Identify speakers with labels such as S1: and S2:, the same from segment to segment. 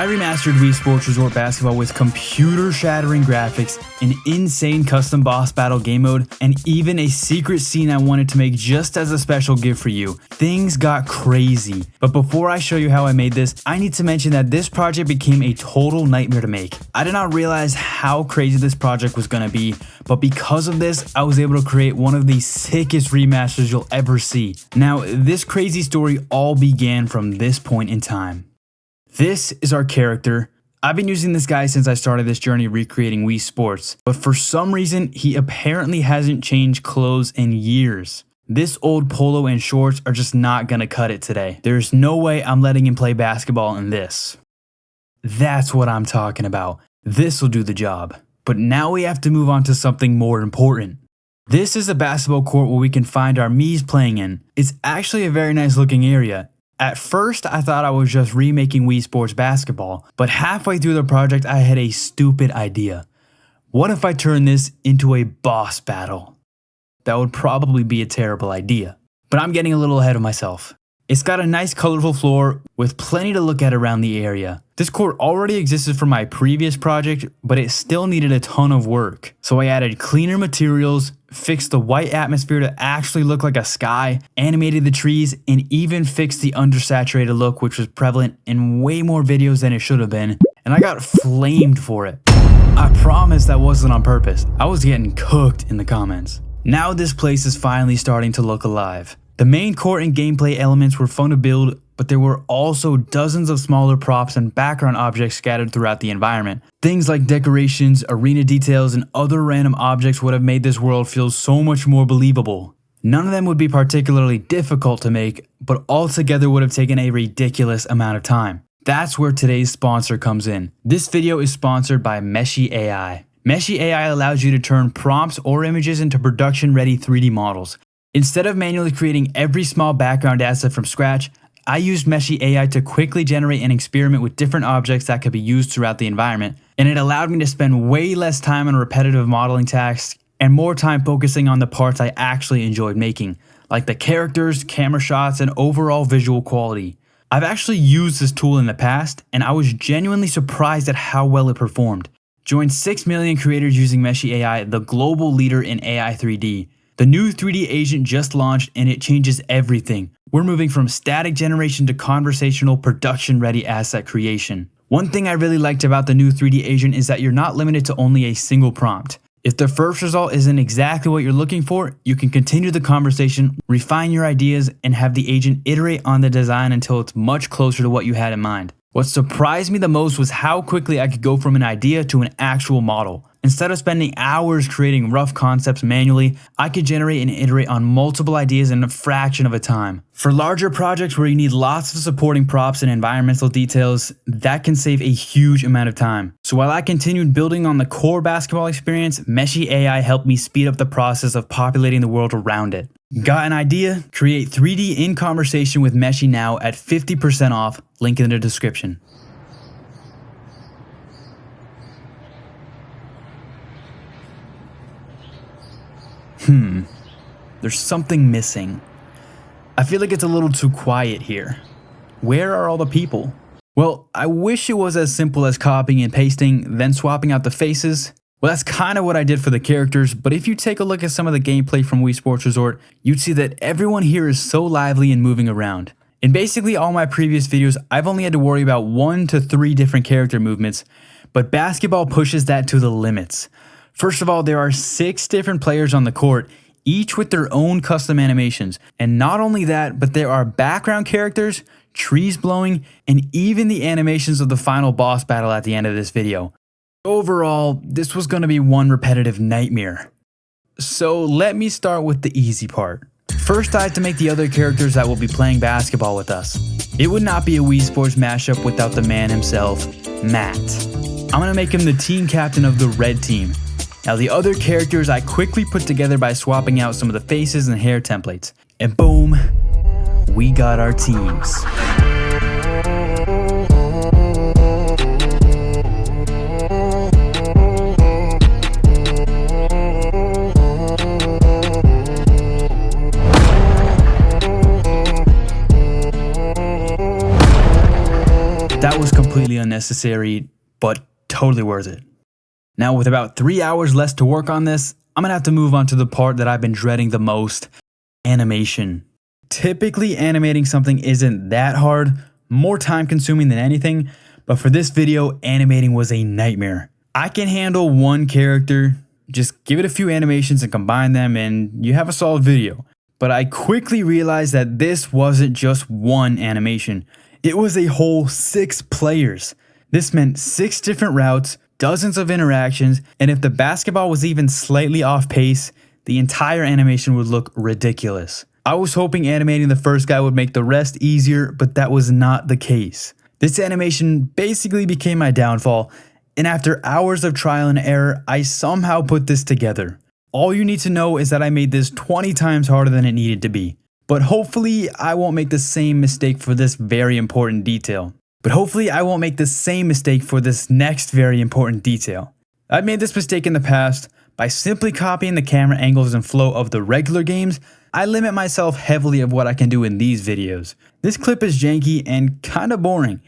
S1: I remastered Wii Sports Resort Basketball with computer-shattering graphics, an insane custom boss battle game mode, and even a secret scene I wanted to make just as a special gift for you. Things got crazy. But before I show you how I made this, I need to mention that this project became a total nightmare to make. I did not realize how crazy this project was gonna be, but because of this, I was able to create one of the sickest remasters you'll ever see. Now, this crazy story all began from this point in time. This is our character. I've been using this guy since I started this journey recreating Wii Sports, but for some reason, he apparently hasn't changed clothes in years. This old polo and shorts are just not gonna cut it today. There's no way I'm letting him play basketball in this. That's what I'm talking about. This will do the job. But now we have to move on to something more important. This is a basketball court where we can find our Miis playing in. It's actually a very nice looking area. At first, I thought I was just remaking Wii Sports Basketball, but halfway through the project, I had a stupid idea. What if I turn this into a boss battle? That would probably be a terrible idea, but I'm getting a little ahead of myself. It's got a nice colorful floor with plenty to look at around the area. This court already existed from my previous project, but it still needed a ton of work. So I added cleaner materials, fixed the white atmosphere to actually look like a sky, animated the trees, and even fixed the undersaturated look, which was prevalent in way more videos than it should have been, and I got flamed for it. I promise that wasn't on purpose. I was getting cooked in the comments. Now this place is finally starting to look alive. The main court and gameplay elements were fun to build, but there were also dozens of smaller props and background objects scattered throughout the environment. Things like decorations, arena details, and other random objects would have made this world feel so much more believable. None of them would be particularly difficult to make, but altogether would have taken a ridiculous amount of time. That's where today's sponsor comes in. This video is sponsored by Meshy AI. Meshy AI allows you to turn prompts or images into production-ready 3D models. Instead of manually creating every small background asset from scratch, I used Meshy AI to quickly generate and experiment with different objects that could be used throughout the environment, and it allowed me to spend way less time on repetitive modeling tasks and more time focusing on the parts I actually enjoyed making, like the characters, camera shots, and overall visual quality. I've actually used this tool in the past, and I was genuinely surprised at how well it performed. Join 6 million creators using Meshy AI, the global leader in AI 3D. The new 3D agent just launched and it changes everything. We're moving from static generation to conversational production-ready asset creation. One thing I really liked about the new 3D agent is that you're not limited to only a single prompt. If the first result isn't exactly what you're looking for, you can continue the conversation, refine your ideas, and have the agent iterate on the design until it's much closer to what you had in mind. What surprised me the most was how quickly I could go from an idea to an actual model. Instead of spending hours creating rough concepts manually, I could generate and iterate on multiple ideas in a fraction of a time. For larger projects where you need lots of supporting props and environmental details, that can save a huge amount of time. So while I continued building on the core basketball experience, Meshy AI helped me speed up the process of populating the world around it. Got an idea? Create 3D in conversation with Meshy now at 50% off, link in the description. There's something missing. I feel like it's a little too quiet here. Where are all the people? Well, I wish it was as simple as copying and pasting, then swapping out the faces. Well, that's kind of what I did for the characters, but if you take a look at some of the gameplay from Wii Sports Resort, you'd see that everyone here is so lively and moving around. In basically all my previous videos, I've only had to worry about 1 to 3 different character movements, but basketball pushes that to the limits. First of all, there are 6 different players on the court, each with their own custom animations. And not only that, but there are background characters, trees blowing, and even the animations of the final boss battle at the end of this video. Overall, this was going to be one repetitive nightmare. So let me start with the easy part. First, I have to make the other characters that will be playing basketball with us. It would not be a Wii Sports mashup without the man himself, Matt. I'm going to make him the team captain of the red team. Now the other characters I quickly put together by swapping out some of the faces and hair templates. And boom, we got our teams. That was completely unnecessary, but totally worth it. Now, with about 3 hours less to work on this, I'm gonna have to move on to the part that I've been dreading the most: animation. Typically, animating something isn't that hard, more time consuming than anything, but for this video, animating was a nightmare. I can handle one character, just give it a few animations and combine them, and you have a solid video. But I quickly realized that this wasn't just one animation, it was a whole 6 players. This meant 6 different routes, dozens of interactions, and if the basketball was even slightly off pace, the entire animation would look ridiculous. I was hoping animating the first guy would make the rest easier, but that was not the case. This animation basically became my downfall, and after hours of trial and error, I somehow put this together. All you need to know is that I made this 20 times harder than it needed to be. But hopefully I won't make the same mistake for this very important detail. Next very important detail. I've made this mistake in the past. By simply copying the camera angles and flow of the regular games, I limit myself heavily of what I can do in these videos. This clip is janky and kinda boring.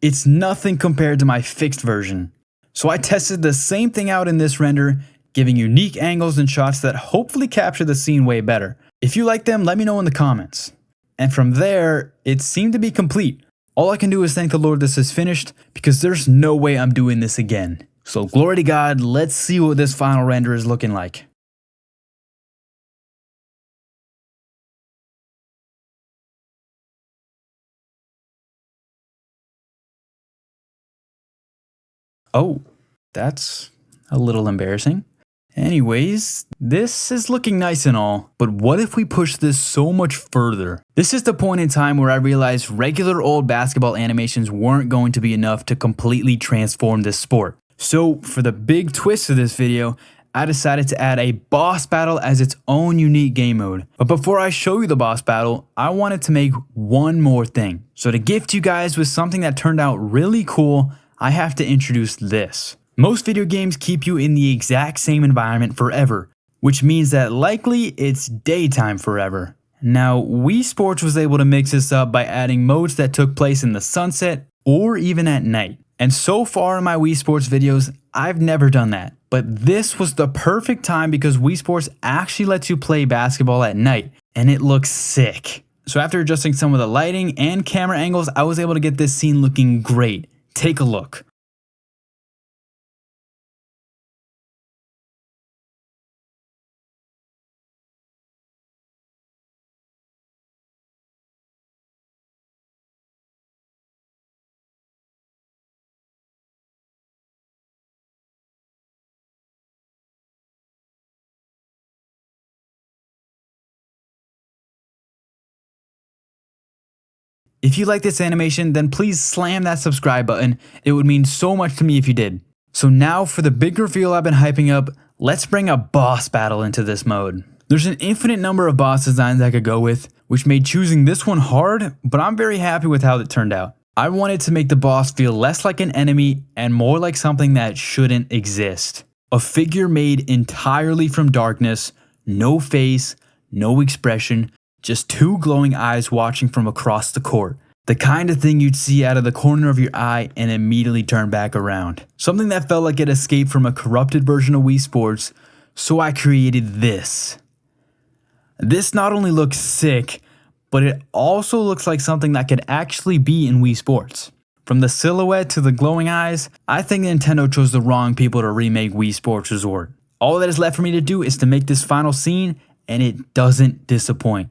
S1: It's nothing compared to my fixed version. So I tested the same thing out in this render, giving unique angles and shots that hopefully capture the scene way better. If you like them, let me know in the comments. And from there, it seemed to be complete. All I can do is thank the Lord this is finished, because there's no way I'm doing this again. So glory to God, let's see what this final render is looking like. Oh, that's a little embarrassing. Anyways, this is looking nice and all, but what if we push this so much further? This is the point in time where I realized regular old basketball animations weren't going to be enough to completely transform this sport. So for the big twist of this video, I decided to add a boss battle as its own unique game mode. But before I show you the boss battle, I wanted to make one more thing. So to gift you guys with something that turned out really cool, I have to introduce this. Most video games keep you in the exact same environment forever, which means that likely it's daytime forever. Now, Wii Sports was able to mix this up by adding modes that took place in the sunset or even at night. And so far in my Wii Sports videos, I've never done that. But this was the perfect time because Wii Sports actually lets you play basketball at night, and it looks sick. So after adjusting some of the lighting and camera angles, I was able to get this scene looking great. Take a look. If you like this animation, then please slam that subscribe button. It would mean so much to me if you did. So now for the big reveal I've been hyping up, let's bring a boss battle into this mode. There's an infinite number of boss designs I could go with, which made choosing this one hard, but I'm very happy with how it turned out. I wanted to make the boss feel less like an enemy and more like something that shouldn't exist. A figure made entirely from darkness, no face, no expression, just 2 glowing eyes watching from across the court. The kind of thing you'd see out of the corner of your eye and immediately turn back around. Something that felt like it escaped from a corrupted version of Wii Sports, so I created this. This not only looks sick, but it also looks like something that could actually be in Wii Sports. From the silhouette to the glowing eyes, I think Nintendo chose the wrong people to remake Wii Sports Resort. All that is left for me to do is to make this final scene, and it doesn't disappoint.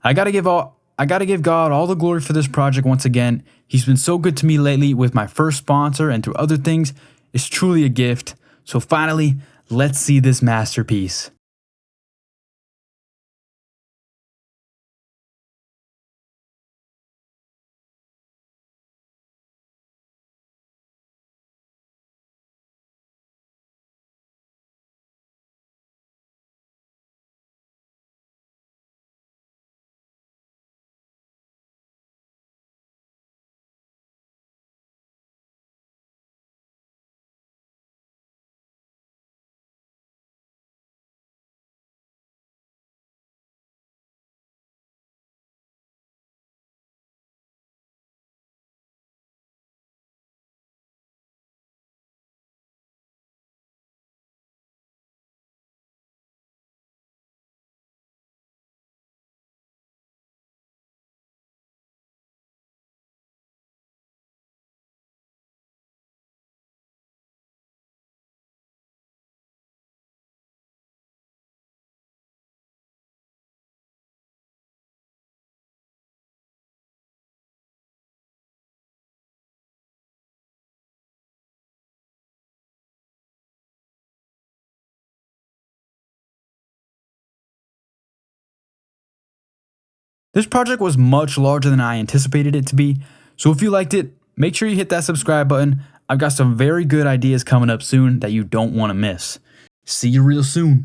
S1: I gotta give God all the glory for this project once again. He's been so good to me lately with my first sponsor and through other things. It's truly a gift. So finally, let's see this masterpiece. This project was much larger than I anticipated it to be, so if you liked it, make sure you hit that subscribe button. I've got some very good ideas coming up soon that you don't want to miss. See you real soon.